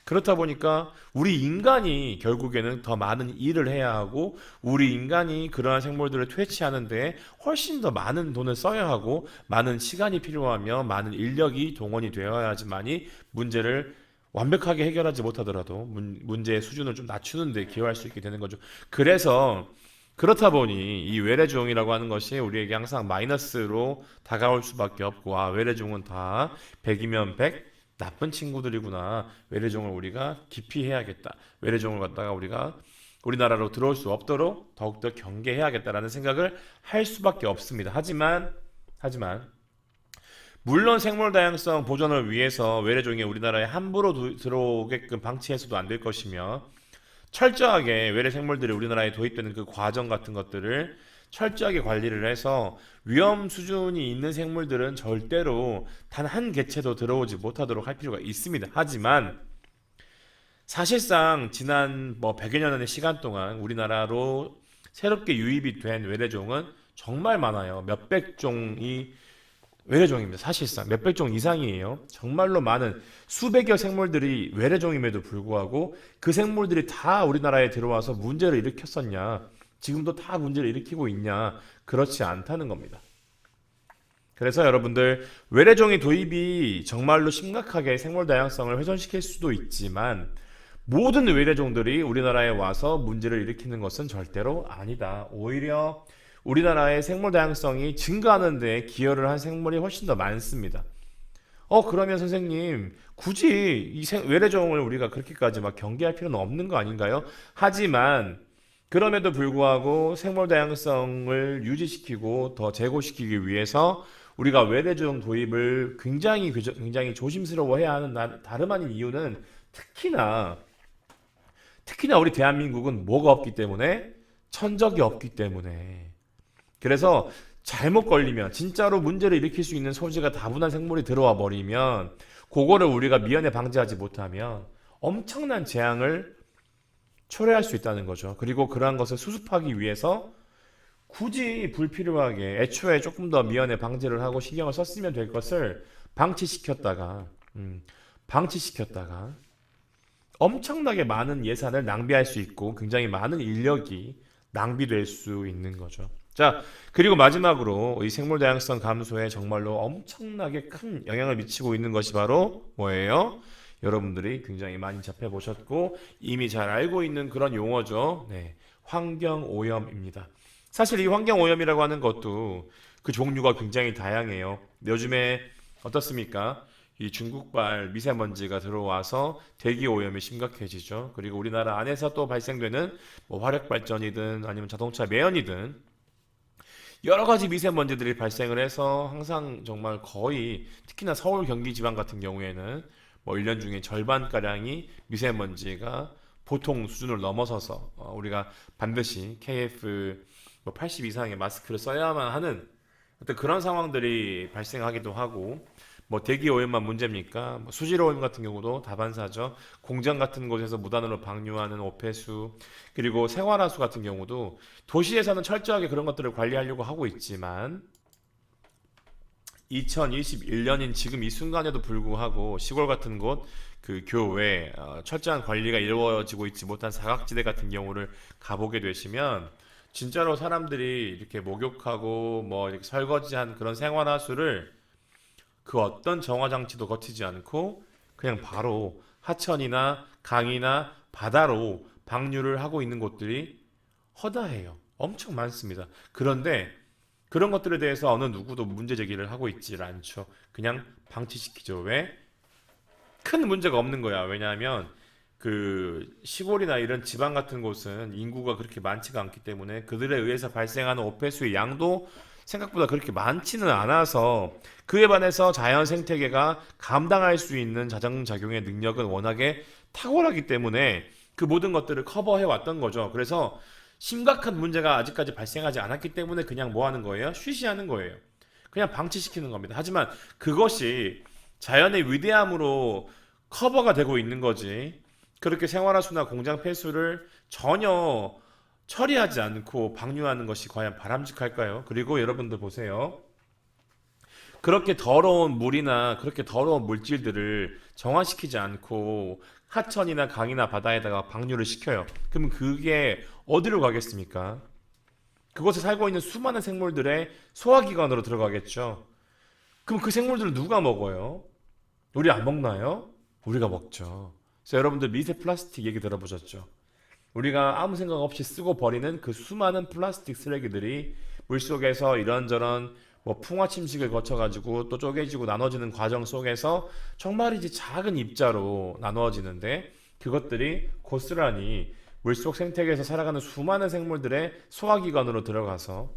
그렇다 보니까 우리 인간이 결국에는 더 많은 일을 해야 하고 우리 인간이 그러한 생물들을 퇴치하는 데 훨씬 더 많은 돈을 써야 하고 많은 시간이 필요하며 많은 인력이 동원이 되어야지만이 문제를 완벽하게 해결하지 못하더라도 문제의 수준을 좀 낮추는 데 기여할 수 있게 되는 거죠. 그래서 그렇다 보니 이 외래종이라고 하는 것이 우리에게 항상 마이너스로 다가올 수밖에 없고 외래종은 다 100이면 100 나쁜 친구들이구나. 외래종을 우리가 기피해야겠다. 외래종을 갖다가 우리가 우리나라로 들어올 수 없도록 더욱더 경계해야겠다라는 생각을 할 수밖에 없습니다. 하지만 물론 생물 다양성 보존을 위해서 외래종이 우리나라에 함부로 들어오게끔 방치해서도 안 될 것이며 철저하게 외래 생물들이 우리나라에 도입되는 그 과정 같은 것들을 철저하게 관리를 해서 위험 수준이 있는 생물들은 절대로 단 한 개체도 들어오지 못하도록 할 필요가 있습니다. 하지만 사실상 지난 100여 년의 시간 동안 우리나라로 새롭게 유입이 된 외래종은 정말 많아요. 몇백 종이 외래종입니다. 사실상 몇백 종 이상이에요. 정말로 많은 수백여 생물들이 외래종임에도 불구하고 그 생물들이 다 우리나라에 들어와서 문제를 일으켰었냐? 지금도 다 문제를 일으키고 있냐? 그렇지 않다는 겁니다. 그래서 여러분들 외래종의 도입이 정말로 심각하게 생물 다양성을 훼손시킬 수도 있지만 모든 외래종들이 우리나라에 와서 문제를 일으키는 것은 절대로 아니다. 오히려 우리나라의 생물 다양성이 증가하는 데 기여를 한 생물이 훨씬 더 많습니다. 그러면 선생님, 굳이 이 외래종을 우리가 그렇게까지 막 경계할 필요는 없는 거 아닌가요? 하지만 그럼에도 불구하고 생물 다양성을 유지시키고 더 제고시키기 위해서 우리가 외래종 도입을 굉장히 조심스러워해야 하는 다름 아닌 이유는 특히나 우리 대한민국은 뭐가 없기 때문에 천적이 없기 때문에 그래서 잘못 걸리면 진짜로 문제를 일으킬 수 있는 소지가 다분한 생물이 들어와 버리면 그거를 우리가 미연에 방지하지 못하면 엄청난 재앙을 초래할 수 있다는 거죠. 그리고 그러한 것을 수습하기 위해서 굳이 불필요하게 애초에 조금 더 미연에 방지를 하고 신경을 썼으면 될 것을 방치시켰다가 엄청나게 많은 예산을 낭비할 수 있고 굉장히 많은 인력이 낭비될 수 있는 거죠. 자, 그리고 마지막으로 이 생물 다양성 감소에 정말로 엄청나게 큰 영향을 미치고 있는 것이 바로 뭐예요? 여러분들이 굉장히 많이 접해 보셨고 이미 잘 알고 있는 그런 용어죠. 네, 환경 오염입니다. 사실 이 환경 오염이라고 하는 것도 그 종류가 굉장히 다양해요. 요즘에 어떻습니까? 이 중국발 미세먼지가 들어와서 대기 오염이 심각해지죠. 그리고 우리나라 안에서 또 발생되는 화력 발전이든 아니면 자동차 매연이든 여러 가지 미세먼지들이 발생을 해서 항상 정말 거의 특히나 서울 경기 지방 같은 경우에는 1년 중에 절반가량이 미세먼지가 보통 수준을 넘어서서 우리가 반드시 KF80 이상의 마스크를 써야만 하는 어떤 그런 상황들이 발생하기도 하고 대기 오염만 문제입니까? 수질 오염 같은 경우도 다반사죠. 공장 같은 곳에서 무단으로 방류하는 오폐수 그리고 생활하수 같은 경우도 도시에서는 철저하게 그런 것들을 관리하려고 하고 있지만 2021년인 지금 이 순간에도 불구하고 시골 같은 곳 그 교외 철저한 관리가 이루어지고 있지 못한 사각지대 같은 경우를 가보게 되시면 진짜로 사람들이 이렇게 목욕하고 이렇게 설거지한 그런 생활하수를 그 어떤 정화 장치도 거치지 않고 그냥 바로 하천이나 강이나 바다로 방류를 하고 있는 곳들이 허다해요. 엄청 많습니다. 그런데 그런 것들에 대해서 어느 누구도 문제 제기를 하고 있질 않죠. 그냥 방치시키죠. 왜? 큰 문제가 없는 거야. 왜냐하면 그 시골이나 이런 지방 같은 곳은 인구가 그렇게 많지가 않기 때문에 그들에 의해서 발생하는 오폐수의 양도 생각보다 그렇게 많지는 않아서 그에 반해서 자연 생태계가 감당할 수 있는 자정작용의 능력은 워낙에 탁월하기 때문에 그 모든 것들을 커버해 왔던 거죠. 그래서 심각한 문제가 아직까지 발생하지 않았기 때문에 그냥 뭐 하는 거예요? 쉬쉬하는 거예요. 그냥 방치시키는 겁니다. 하지만 그것이 자연의 위대함으로 커버가 되고 있는 거지. 그렇게 생활하수나 공장 폐수를 전혀 처리하지 않고 방류하는 것이 과연 바람직할까요? 그리고 여러분들 보세요. 그렇게 더러운 물이나 그렇게 더러운 물질들을 정화시키지 않고 하천이나 강이나 바다에다가 방류를 시켜요. 그러면 그게 어디로 가겠습니까? 그곳에 살고 있는 수많은 생물들의 소화기관으로 들어가겠죠. 그럼 그 생물들을 누가 먹어요? 우리 안 먹나요? 우리가 먹죠. 그래서 여러분들 미세 플라스틱 얘기 들어보셨죠? 우리가 아무 생각 없이 쓰고 버리는 그 수많은 플라스틱 쓰레기들이 물속에서 이런저런 뭐 풍화 침식을 거쳐가지고 또 쪼개지고 나눠지는 과정 속에서 정말이지 작은 입자로 나누어지는데 그것들이 고스란히 물속 생태계에서 살아가는 수많은 생물들의 소화기관으로 들어가서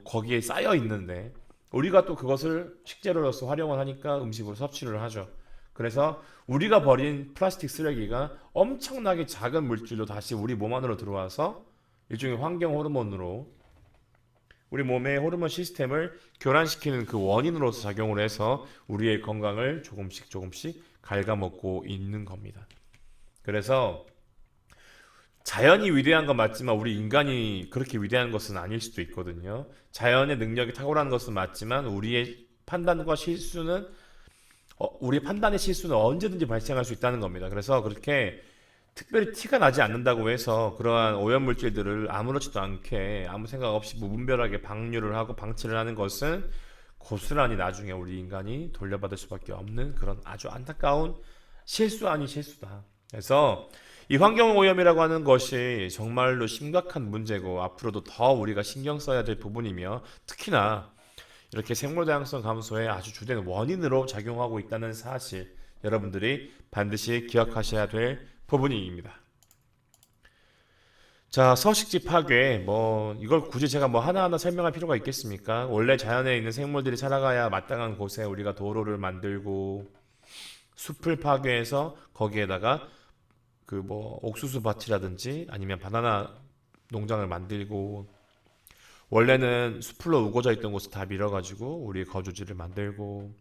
거기에 쌓여 있는데 우리가 또 그것을 식재료로서 활용을 하니까 음식으로 섭취를 하죠. 그래서 우리가 버린 플라스틱 쓰레기가 엄청나게 작은 물질로 다시 우리 몸 안으로 들어와서 일종의 환경 호르몬으로 우리 몸의 호르몬 시스템을 교란시키는 그 원인으로서 작용을 해서 우리의 건강을 조금씩 조금씩 갉아먹고 있는 겁니다. 그래서 자연이 위대한 건 맞지만 우리 인간이 그렇게 위대한 것은 아닐 수도 있거든요. 자연의 능력이 탁월한 것은 맞지만 우리의 판단과 실수는 우리 판단의 실수는 언제든지 발생할 수 있다는 겁니다. 그래서 그렇게 특별히 티가 나지 않는다고 해서 그러한 오염물질들을 아무렇지도 않게 아무 생각 없이 무분별하게 방류를 하고 방치를 하는 것은 고스란히 나중에 우리 인간이 돌려받을 수밖에 없는 그런 아주 안타까운 실수 아닌 실수다. 그래서 이 환경오염이라고 하는 것이 정말로 심각한 문제고 앞으로도 더 우리가 신경 써야 될 부분이며 특히나 이렇게 생물다양성 감소의 아주 주된 원인으로 작용하고 있다는 사실 여러분들이 반드시 기억하셔야 될 부분입니다. 자, 서식지 파괴 뭐 이걸 굳이 제가 뭐 하나하나 설명할 필요가 있겠습니까? 원래 자연에 있는 생물들이 살아가야 마땅한 곳에 우리가 도로를 만들고 숲을 파괴해서 거기에다가 그 뭐 옥수수 밭이라든지 아니면 바나나 농장을 만들고 원래는 숲으로 우거져 있던 곳을 다 밀어가지고 우리 거주지를 만들고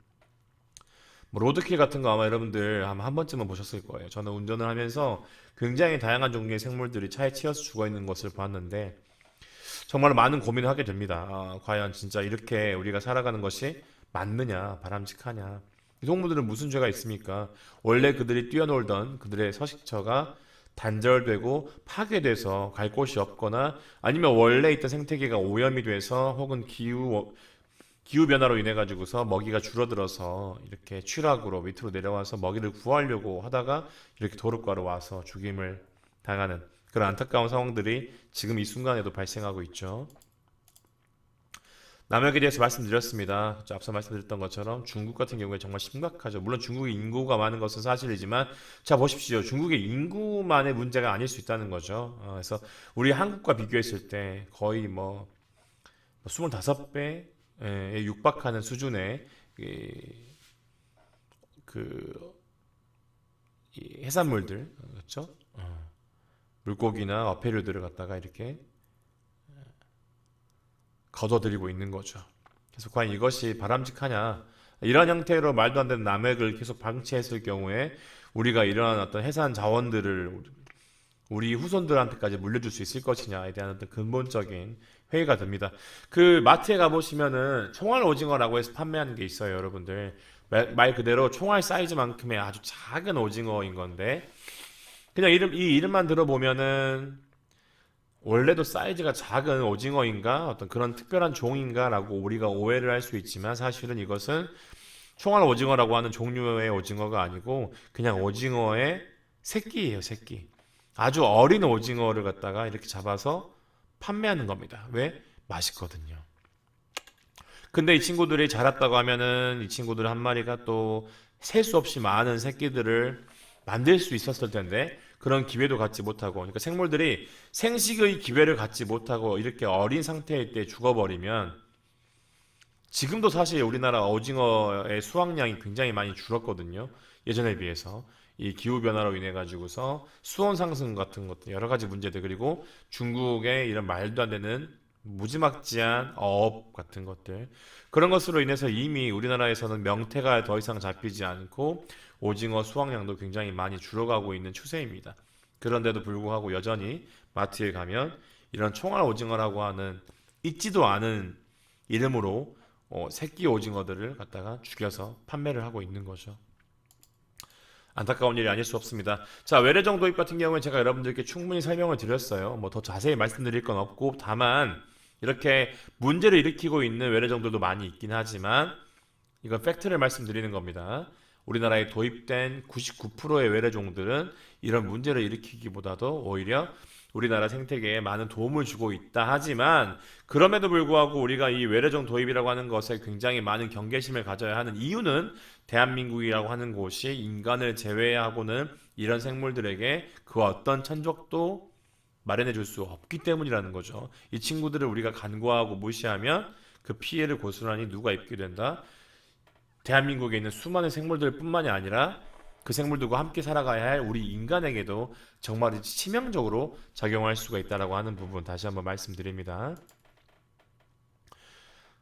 뭐 로드킬 같은 거 아마 여러분들 아마 한 번쯤은 보셨을 거예요. 저는 운전을 하면서 굉장히 다양한 종류의 생물들이 차에 치여서 죽어 있는 것을 보았는데 정말 많은 고민을 하게 됩니다. 과연 진짜 이렇게 우리가 살아가는 것이 맞느냐, 바람직하냐. 이 동물들은 무슨 죄가 있습니까? 원래 그들이 뛰어놀던 그들의 서식처가 단절되고 파괴돼서 갈 곳이 없거나 아니면 원래 있던 생태계가 오염이 돼서 혹은 기후 변화로 인해 가지고서 먹이가 줄어들어서 이렇게 추락으로 밑으로 내려와서 먹이를 구하려고 하다가 이렇게 도로가로 와서 죽임을 당하는 그런 안타까운 상황들이 지금 이 순간에도 발생하고 있죠. 남역에 대해서 말씀드렸습니다. 앞서 말씀드렸던 것처럼 중국 같은 경우에 정말 심각하죠. 물론 중국의 인구가 많은 것은 사실이지만 자 보십시오. 중국의 인구만의 문제가 아닐 수 있다는 거죠. 그래서 우리 한국과 비교했을 때 거의 뭐 25배에 육박하는 수준의 그 해산물들 그렇죠? 물고기나 어패류들을 갖다가 이렇게 거둬들이고 있는 거죠. 그래서 과연 이것이 바람직하냐? 이러한 형태로 말도 안 되는 남획을 계속 방치했을 경우에 우리가 이러한 어떤 해산 자원들을 우리 후손들한테까지 물려줄 수 있을 것이냐에 대한 어떤 근본적인 회의가 됩니다. 그 마트에 가보시면은 총알 오징어라고 해서 판매하는 게 있어요, 여러분들. 말 그대로 총알 사이즈만큼의 아주 작은 오징어인 건데 그냥 이 이름만 들어보면은 원래도 사이즈가 작은 오징어인가 어떤 그런 특별한 종인가라고 우리가 오해를 할 수 있지만 사실은 이것은 총알 오징어라고 하는 종류의 오징어가 아니고 그냥 오징어의 새끼예요, 새끼. 아주 어린 오징어를 갖다가 이렇게 잡아서 판매하는 겁니다. 왜? 맛있거든요. 근데 이 친구들이 자랐다고 하면은 이 친구들 한 마리가 또 셀 수 없이 많은 새끼들을 만들 수 있었을 텐데 그런 기회도 갖지 못하고, 그러니까 생물들이 생식의 기회를 갖지 못하고 이렇게 어린 상태일 때 죽어버리면, 지금도 사실 우리나라 오징어의 수확량이 굉장히 많이 줄었거든요. 예전에 비해서. 이 기후 변화로 인해 가지고서 수온 상승 같은 것들 여러 가지 문제들, 그리고 중국의 이런 말도 안 되는 무지막지한 어업 같은 것들, 그런 것으로 인해서 이미 우리나라에서는 명태가 더 이상 잡히지 않고 오징어 수확량도 굉장히 많이 줄어가고 있는 추세입니다. 그런데도 불구하고 여전히 마트에 가면 이런 총알 오징어라고 하는 있지도 않은 이름으로 새끼 오징어들을 갖다가 죽여서 판매를 하고 있는 거죠. 안타까운 일이 아닐 수 없습니다. 자, 외래종 도입 같은 경우는 제가 여러분들께 충분히 설명을 드렸어요. 뭐 더 자세히 말씀드릴 건 없고, 다만 이렇게 문제를 일으키고 있는 외래종들도 많이 있긴 하지만 이건 팩트를 말씀드리는 겁니다. 우리나라에 도입된 99%의 외래종들은 이런 문제를 일으키기보다도 오히려 우리나라 생태계에 많은 도움을 주고 있다 하지만, 그럼에도 불구하고 우리가 이 외래종 도입이라고 하는 것에 굉장히 많은 경계심을 가져야 하는 이유는, 대한민국이라고 하는 곳이 인간을 제외하고는 이런 생물들에게 그 어떤 천적도 마련해 줄 수 없기 때문이라는 거죠. 이 친구들을 우리가 간과하고 무시하면 그 피해를 고스란히 누가 입게 된다? 대한민국에 있는 수많은 생물들 뿐만이 아니라 그 생물들과 함께 살아가야 할 우리 인간에게도 정말 치명적으로 작용할 수가 있다라고 하는 부분 다시 한번 말씀드립니다.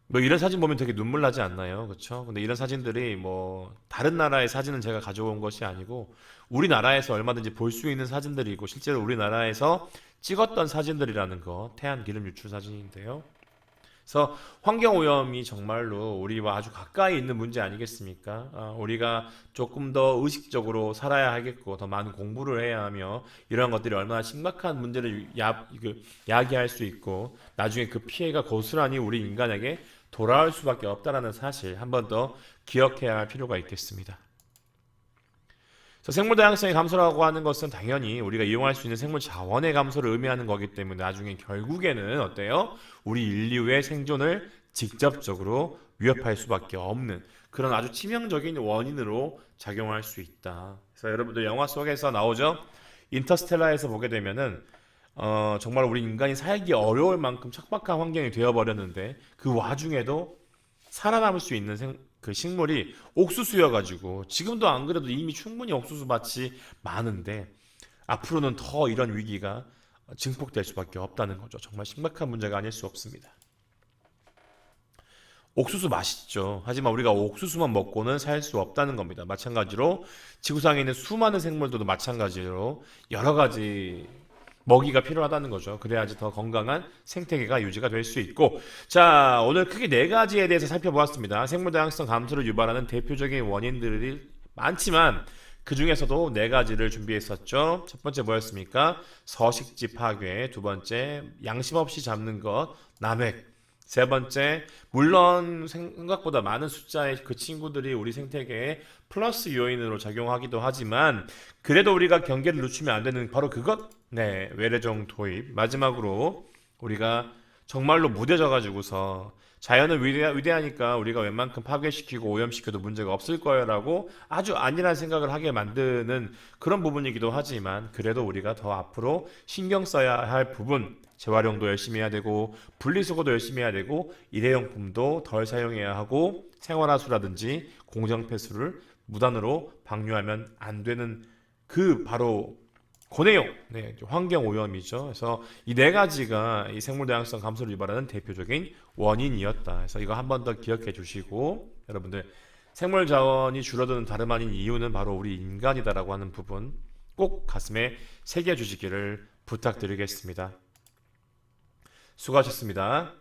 뭐 이런 사진 보면 되게 눈물 나지 않나요? 그렇죠? 근데 이런 사진들이 뭐 다른 나라의 사진은 제가 가져온 것이 아니고 우리나라에서 얼마든지 볼 수 있는 사진들이고, 실제로 우리나라에서 찍었던 사진들이라는 거, 태안 기름 유출 사진인데요. 그래서 환경 오염이 정말로 우리와 아주 가까이 있는 문제 아니겠습니까? 우리가 조금 더 의식적으로 살아야 하겠고, 더 많은 공부를 해야 하며, 이러한 것들이 얼마나 심각한 문제를 야기할 수 있고, 나중에 그 피해가 고스란히 우리 인간에게 돌아올 수밖에 없다라는 사실, 한 번 더 기억해야 할 필요가 있겠습니다. 생물 다양성의 감소라고 하는 것은 당연히 우리가 이용할 수 있는 생물 자원의 감소를 의미하는 거기 때문에 나중에 결국에는 어때요? 우리 인류의 생존을 직접적으로 위협할 수밖에 없는 그런 아주 치명적인 원인으로 작용할 수 있다. 그래서 여러분들 영화 속에서 나오죠? 인터스텔라에서 보게 되면은 정말 우리 인간이 살기 어려울 만큼 척박한 환경이 되어버렸는데, 그 와중에도 살아남을 수 있는 그 식물이 옥수수여가지고, 지금도 안 그래도 이미 충분히 옥수수 밭이 많은데 앞으로는 더 이런 위기가 증폭될 수밖에 없다는 거죠. 정말 심각한 문제가 아닐 수 없습니다. 옥수수 맛있죠. 하지만 우리가 옥수수만 먹고는 살 수 없다는 겁니다. 마찬가지로 지구상에 있는 수많은 생물들도 마찬가지로 여러 가지 먹이가 필요하다는 거죠. 그래야지 더 건강한 생태계가 유지가 될 수 있고, 자, 오늘 크게 네 가지에 대해서 살펴보았습니다. 생물 다양성 감소를 유발하는 대표적인 원인들이 많지만 그 중에서도 네 가지를 준비했었죠. 첫 번째 뭐였습니까? 서식지 파괴. 두 번째 양심 없이 잡는 것, 남획. 세 번째, 물론 생각보다 많은 숫자의 그 친구들이 우리 생태계에 플러스 요인으로 작용하기도 하지만 그래도 우리가 경계를 늦추면 안 되는 바로 그것, 네, 외래종 도입. 마지막으로 우리가 정말로 무뎌져 가지고서 자연은 위대하니까 우리가 웬만큼 파괴시키고 오염시켜도 문제가 없을 거야라고 아주 안일한 생각을 하게 만드는 그런 부분이기도 하지만, 그래도 우리가 더 앞으로 신경 써야 할 부분, 재활용도 열심히 해야 되고 분리수거도 열심히 해야 되고 일회용품도 덜 사용해야 하고 생활하수라든지 공정폐수를 무단으로 방류하면 안 되는 그 바로 그 내용, 네, 환경 오염이죠. 그래서 이 네 가지가 이 생물 다양성 감소를 유발하는 대표적인 원인이었다. 그래서 이거 한 번 더 기억해 주시고, 여러분들 생물 자원이 줄어드는 다름 아닌 이유는 바로 우리 인간이다라고 하는 부분 꼭 가슴에 새겨 주시기를 부탁드리겠습니다. 수고하셨습니다.